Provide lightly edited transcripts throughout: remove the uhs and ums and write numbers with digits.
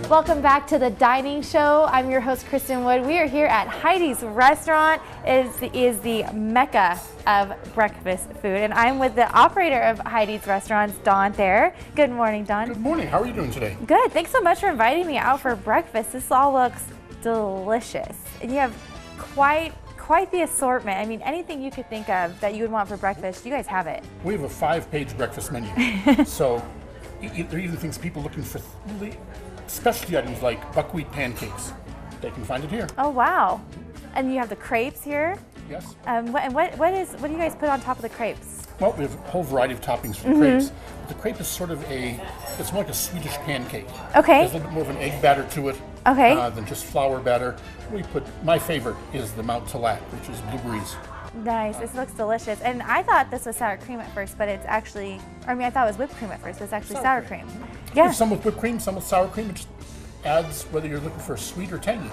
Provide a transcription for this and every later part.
Welcome back to the Dining Show. I'm your host, Kristen Wood. We are here at Heidi's restaurant. It is the mecca of breakfast food, and I'm with the operator of Heidi's restaurants, Dawn Thayer. Good morning, Dawn. Good morning. How are you doing today? Good. Thanks so much for inviting me out for breakfast. This all looks delicious, and you have quite the assortment. I mean, anything you could think of that you would want for breakfast, you guys have it. We have a 5-page breakfast menu. So there are even things people looking for really specialty items like buckwheat pancakes. They can find it here. Oh wow! And you have the crepes here. Yes. What do you guys put on top of the crepes? Well, we have a whole variety of toppings for the crepes. The crepe is sort of it's more like a Swedish pancake. Okay. There's a little bit more of an egg batter to it than just flour batter. My favorite is the Mount Talat, which is blueberries. Nice. This looks delicious. And I thought this was sour cream at first, but it's actually, I thought it was whipped cream at first, but it's actually sour cream. Yeah. There's some with whipped cream, some with sour cream. It just adds whether you're looking for sweet or tangy.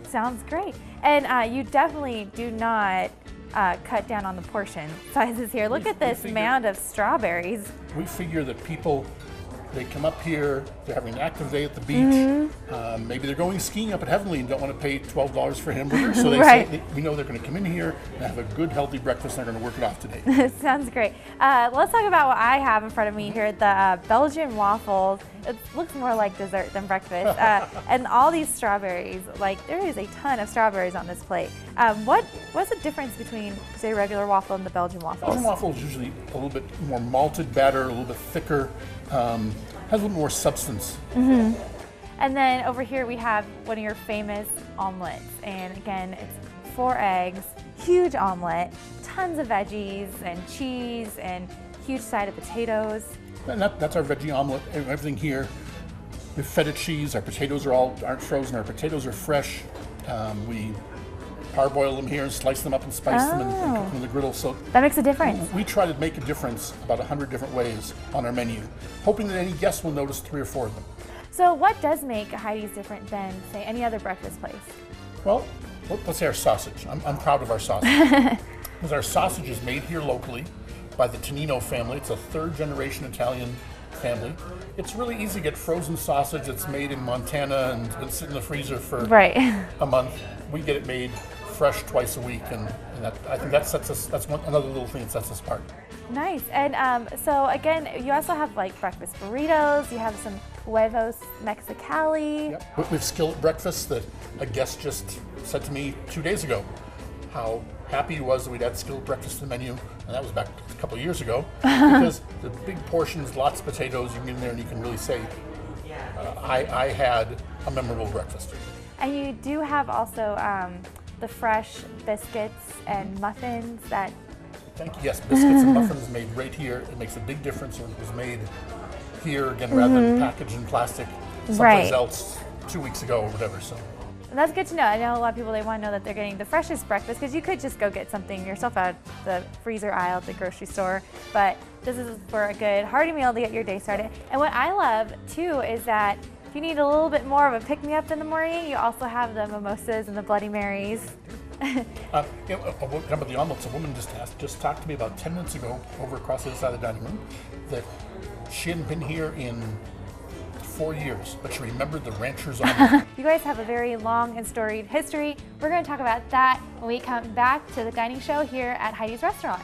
Sounds great. And you definitely do not cut down on the portion sizes here. Look at this mound of strawberries. We figure that people, they come up here, they're having an active day at the beach. Maybe they're going skiing up at Heavenly and don't want to pay $12 for hamburgers. So we know they're going to come in here and have a good, healthy breakfast, and they're going to work it off today. Sounds great. Let's talk about what I have in front of me here, the Belgian waffles. It looks more like dessert than breakfast. And all these strawberries, like there is a ton of strawberries on this plate. What's the difference between, say, a regular waffle and the Belgian waffles? Belgian waffle is usually a little bit more malted batter, a little bit thicker, has a little more substance. And then over here we have one of your famous omelets. And again, it's 4 eggs, huge omelet, tons of veggies and cheese and huge side of potatoes. And that's our veggie omelet. Everything here, we have feta cheese. Our potatoes aren't frozen. Our potatoes are fresh. We parboil them here and slice them up and spice them and cook them in the griddle. So that makes a difference. We try to make a difference about 100 different ways on our menu, hoping that any guest will notice 3 or 4 of them. So what does make Heidi's different than, say, any other breakfast place? Well, let's say our sausage. I'm proud of our sausage. Because our sausage is made here locally by the Tonino family. It's a 3rd-generation Italian family. It's really easy to get frozen sausage that's made in Montana and it's been sitting in the freezer for a month. We get it made fresh twice a week, and I think that sets us. That's another little thing that sets us apart. Nice. And so again, you also have like breakfast burritos. You have some huevos mexicali. Yep. We have skillet breakfast that a guest just said to me 2 days ago how happy he was that we'd had skillet breakfast to the menu, and that was back a couple of years ago, because the big portions, lots of potatoes, you can get in there and you can really say, I had a memorable breakfast. And you do have also the fresh biscuits and muffins that... Thank you. Yes, biscuits and muffins made right here. It makes a big difference when it was made here, again, rather than packaged in plastic someplace else 2 weeks ago or whatever. So. And that's good to know. I know a lot of people, they want to know that they're getting the freshest breakfast, because you could just go get something yourself out of the freezer aisle at the grocery store. But this is for a good hearty meal to get your day started. And what I love too is that if you need a little bit more of a pick-me-up in the morning, you also have the mimosas and the Bloody Marys. About the omelets, a woman just talked to me about 10 minutes ago over across the other side of the dining room that she hadn't been here in 4 years, but she remembered the rancher's omelet. You guys have a very long and storied history. We're going to talk about that when we come back to the dining show here at Heidi's restaurant.